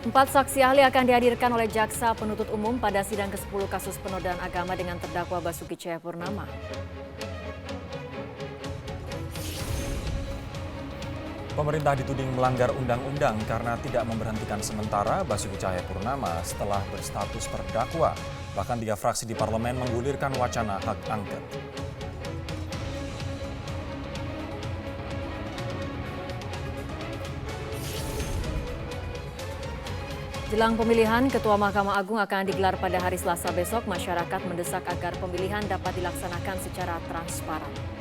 Empat saksi ahli akan dihadirkan oleh Jaksa Penuntut Umum pada sidang ke-10 kasus penodaan agama dengan terdakwa Basuki Cahayapurnama. Pemerintah dituding melanggar undang-undang karena tidak memberhentikan sementara Basuki Cahayapurnama setelah berstatus terdakwa. Bahkan 3 fraksi di parlemen menggulirkan wacana hak angket. Jelang pemilihan, Ketua Mahkamah Agung akan digelar pada hari Selasa besok. Masyarakat mendesak agar pemilihan dapat dilaksanakan secara transparan.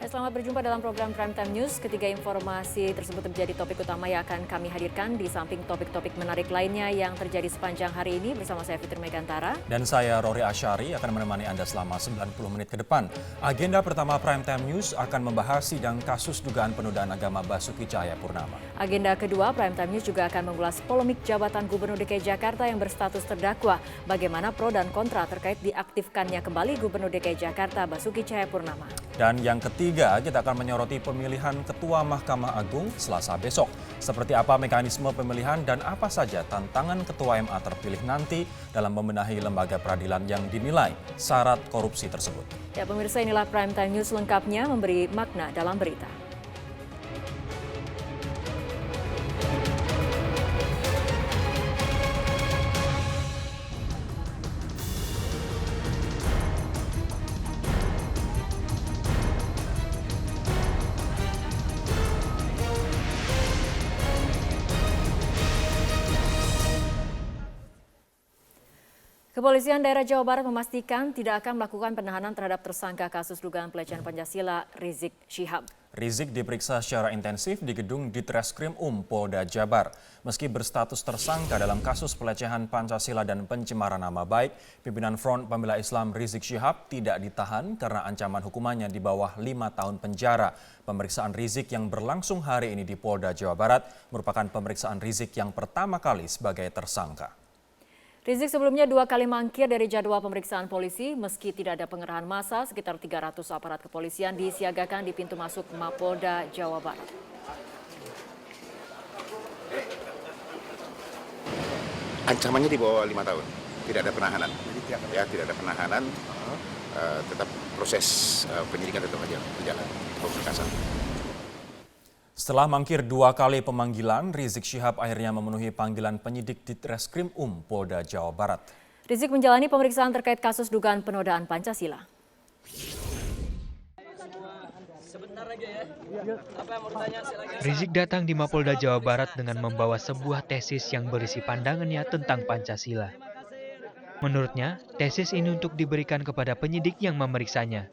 Selamat berjumpa dalam program Primetime News. Ketiga informasi tersebut menjadi topik utama yang akan kami hadirkan di samping topik-topik menarik lainnya yang terjadi sepanjang hari ini bersama saya Fitri Megantara. Dan saya Rory Asyari akan menemani Anda selama 90 menit ke depan. Agenda pertama Primetime News akan membahas sidang kasus dugaan penodaan agama Basuki Cahayapurnama. Agenda kedua Primetime News juga akan mengulas polemik jabatan Gubernur DKI Jakarta yang berstatus terdakwa. Bagaimana pro dan kontra terkait diaktifkannya kembali Gubernur DKI Jakarta Basuki Cahayapurnama. Dan yang ketiga, kita akan menyoroti pemilihan Ketua Mahkamah Agung Selasa besok. Seperti apa mekanisme pemilihan dan apa saja tantangan Ketua MA terpilih nanti dalam membenahi lembaga peradilan yang dinilai syarat korupsi tersebut. Ya pemirsa, inilah Primetime News lengkapnya memberi makna dalam berita. Kepolisian daerah Jawa Barat memastikan tidak akan melakukan penahanan terhadap tersangka kasus dugaan pelecehan Pancasila Rizik Syihab. Rizik diperiksa secara intensif di gedung Ditreskrim Polda Jabar. Meski berstatus tersangka dalam kasus pelecehan Pancasila dan pencemaran nama baik, pimpinan Front Pembela Islam Rizik Syihab tidak ditahan karena ancaman hukumannya di bawah 5 tahun penjara. Pemeriksaan Rizik yang berlangsung hari ini di Polda Jawa Barat merupakan pemeriksaan Rizik yang pertama kali sebagai tersangka. Rizik sebelumnya 2 kali mangkir dari jadwal pemeriksaan polisi meski tidak ada pengerahan massa. Sekitar 300 aparat kepolisian disiagakan di pintu masuk Mapolda Jawa Barat. Ancamannya di bawah 5 tahun, tidak ada penahanan. Ya, tidak ada penahanan, tetap proses penyidikan tetap aja berjalan, pemberkasan. Setelah mangkir 2 kali pemanggilan, Rizik Syihab akhirnya memenuhi panggilan penyidik Ditreskrim Polda Jawa Barat. Rizik menjalani pemeriksaan terkait kasus dugaan penodaan Pancasila. Rizik datang di Mapolda Jawa Barat dengan membawa sebuah tesis yang berisi pandangannya tentang Pancasila. Menurutnya, tesis ini untuk diberikan kepada penyidik yang memeriksanya.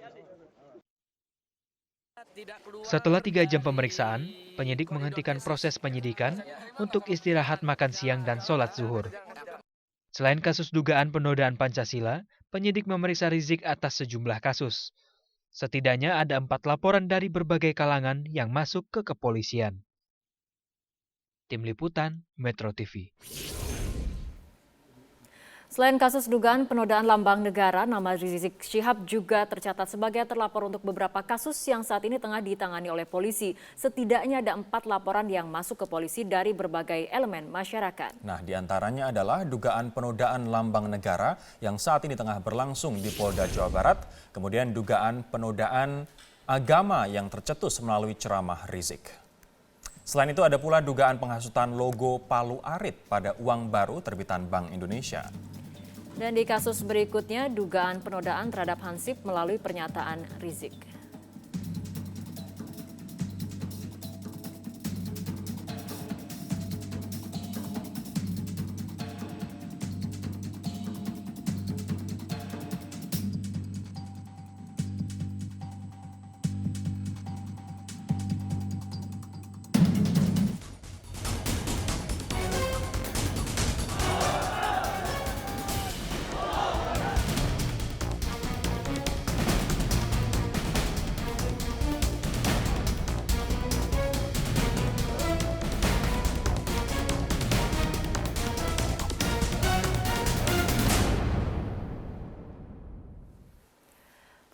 Setelah 3 jam pemeriksaan, penyidik menghentikan proses penyidikan untuk istirahat makan siang dan sholat zuhur. Selain kasus dugaan penodaan Pancasila, penyidik memeriksa Rizik atas sejumlah kasus. Setidaknya ada 4 laporan dari berbagai kalangan yang masuk ke kepolisian. Tim Liputan, Metro TV. Selain kasus dugaan penodaan lambang negara, nama Rizik Syihab juga tercatat sebagai terlapor untuk beberapa kasus yang saat ini tengah ditangani oleh polisi. Setidaknya ada 4 laporan yang masuk ke polisi dari berbagai elemen masyarakat. Nah, diantaranya adalah dugaan penodaan lambang negara yang saat ini tengah berlangsung di Polda Jawa Barat, kemudian dugaan penodaan agama yang tercetus melalui ceramah Rizik. Selain itu ada pula dugaan penghasutan logo Palu Arit pada uang baru terbitan Bank Indonesia. Dan di kasus berikutnya, dugaan penodaan terhadap Hansip melalui pernyataan Rizik.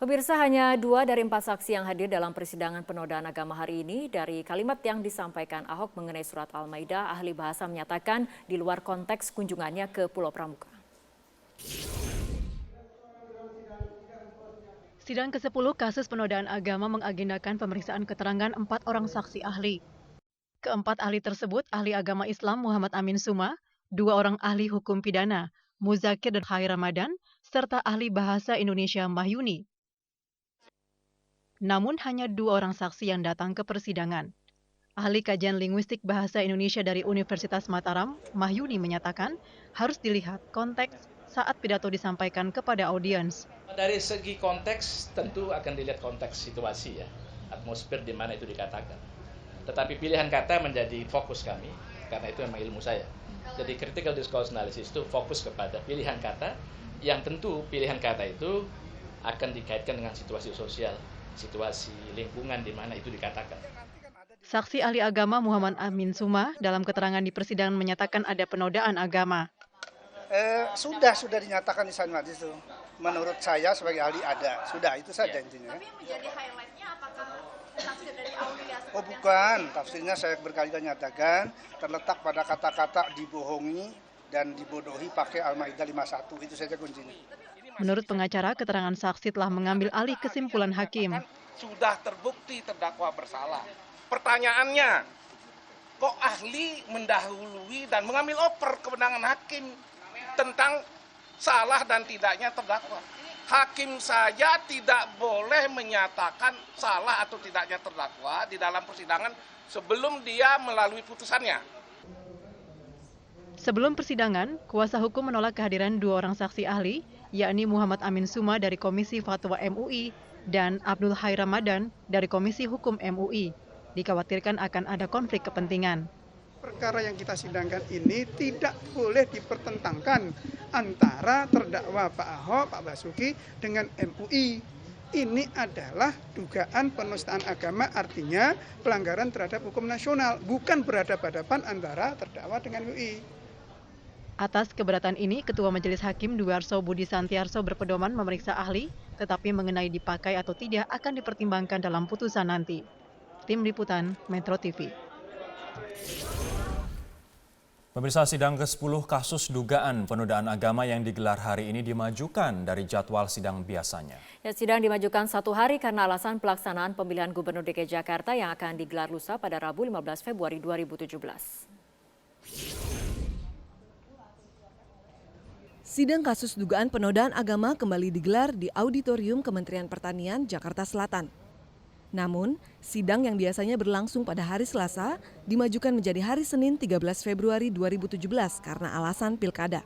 Pemirsa, hanya 2 dari 4 saksi yang hadir dalam persidangan penodaan agama hari ini. Dari kalimat yang disampaikan Ahok mengenai surat Al-Maidah, ahli bahasa menyatakan di luar konteks kunjungannya ke Pulau Pramuka. Sidang ke-10 kasus penodaan agama mengagendakan pemeriksaan keterangan 4 orang saksi ahli. Keempat ahli tersebut, ahli agama Islam Muhammad Amin Suma, 2 orang ahli hukum pidana, Muzakir dan Hai Ramadan, serta ahli bahasa Indonesia Mahyuni. Namun hanya 2 orang saksi yang datang ke persidangan. Ahli kajian linguistik bahasa Indonesia dari Universitas Mataram, Mahyuni menyatakan harus dilihat konteks saat pidato disampaikan kepada audiens. Dari segi konteks tentu akan dilihat konteks situasi ya, atmosfer di mana itu dikatakan. Tetapi pilihan kata menjadi fokus kami, karena itu memang ilmu saya. Jadi critical discourse analysis itu fokus kepada pilihan kata, yang tentu pilihan kata itu akan dikaitkan dengan situasi sosial, situasi lingkungan di mana itu dikatakan. Saksi ahli agama Muhammad Amin Suma dalam keterangan di persidangan menyatakan ada penodaan agama. Sudah dinyatakan di sana itu. Menurut saya sebagai ahli ada, sudah itu saja intinya. Tapi menjadi highlightnya apakah tafsir dari Aulia? Oh bukan, tafsirnya saya berkali-kali nyatakan terletak pada kata-kata dibohongi dan dibodohi pakai Al-Maidah 51, itu saja kuncinya. Menurut pengacara, keterangan saksi telah mengambil alih kesimpulan hakim. Sudah terbukti terdakwa bersalah. Pertanyaannya, kok ahli mendahului dan mengambil oper kewenangan hakim tentang salah dan tidaknya terdakwa? Hakim saja tidak boleh menyatakan salah atau tidaknya terdakwa di dalam persidangan sebelum dia melalui putusannya. Sebelum persidangan, kuasa hukum menolak kehadiran 2 orang saksi ahli, yakni Muhammad Amin Suma dari Komisi Fatwa MUI dan Abdul Hai Ramadan dari Komisi Hukum MUI. Dikhawatirkan akan ada konflik kepentingan. Perkara yang kita sidangkan ini tidak boleh dipertentangkan antara terdakwa Pak Ahok, Pak Basuki dengan MUI. Ini adalah dugaan penistaan agama, artinya pelanggaran terhadap hukum nasional, bukan berhadapan-hadapan antara terdakwa dengan MUI. Atas keberatan ini, Ketua Majelis Hakim Duarso Budi Santiarso berpedoman memeriksa ahli, tetapi mengenai dipakai atau tidak akan dipertimbangkan dalam putusan nanti. Tim Liputan, Metro TV. Pemirsa, sidang ke-10 kasus dugaan penodaan agama yang digelar hari ini dimajukan dari jadwal sidang biasanya. Ya, sidang dimajukan 1 hari karena alasan pelaksanaan pemilihan Gubernur DKI Jakarta yang akan digelar lusa pada Rabu 15 Februari 2017. Sidang kasus dugaan penodaan agama kembali digelar di Auditorium Kementerian Pertanian, Jakarta Selatan. Namun, sidang yang biasanya berlangsung pada hari Selasa dimajukan menjadi hari Senin 13 Februari 2017 karena alasan pilkada.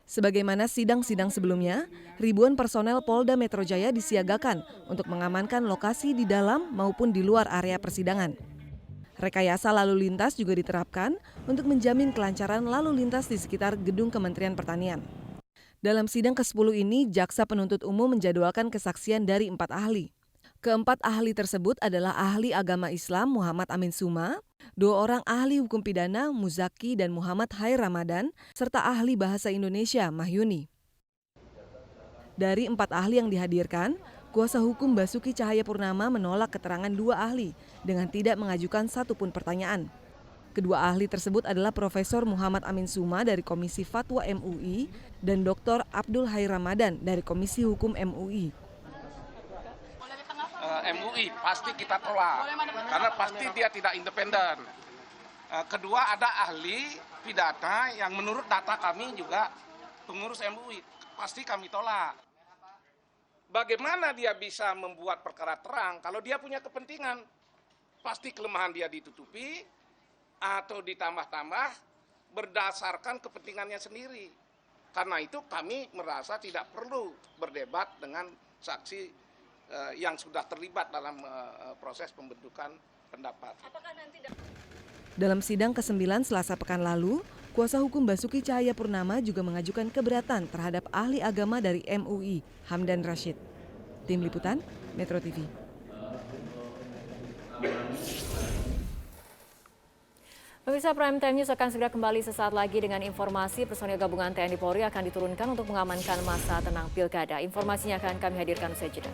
Sebagaimana sidang-sidang sebelumnya, ribuan personel Polda Metro Jaya disiagakan untuk mengamankan lokasi di dalam maupun di luar area persidangan. Rekayasa lalu lintas juga diterapkan untuk menjamin kelancaran lalu lintas di sekitar gedung Kementerian Pertanian. Dalam sidang ke-10 ini, Jaksa Penuntut Umum menjadwalkan kesaksian dari 4 ahli. Keempat ahli tersebut adalah ahli agama Islam Muhammad Amin Suma, 2 orang ahli hukum pidana Muzaki dan Muhammad Hai Ramadan, serta ahli bahasa Indonesia Mahyuni. Dari 4 ahli yang dihadirkan, kuasa hukum Basuki Cahayapurnama menolak keterangan 2 ahli dengan tidak mengajukan satupun pertanyaan. Kedua ahli tersebut adalah Profesor Muhammad Amin Suma dari Komisi Fatwa MUI dan Dr. Abdul Hai Ramadan dari Komisi Hukum MUI. MUI pasti kita tolak, karena pasti dia tidak independen. Kedua, ada ahli pidana yang menurut data kami juga pengurus MUI, pasti kami tolak. Bagaimana dia bisa membuat perkara terang kalau dia punya kepentingan? Pasti kelemahan dia ditutupi atau ditambah-tambah berdasarkan kepentingannya sendiri. Karena itu kami merasa tidak perlu berdebat dengan saksi yang sudah terlibat dalam proses pembentukan pendapat. Dalam sidang ke-9 Selasa pekan lalu, kuasa hukum Basuki Cahayapurnama juga mengajukan keberatan terhadap ahli agama dari MUI, Hamdan Rashid. Tim Liputan, Metro TV. Pemirsa Prime Time News akan segera kembali sesaat lagi dengan informasi personil gabungan TNI Polri akan diturunkan untuk mengamankan masa tenang pilkada. Informasinya akan kami hadirkan usai jeda.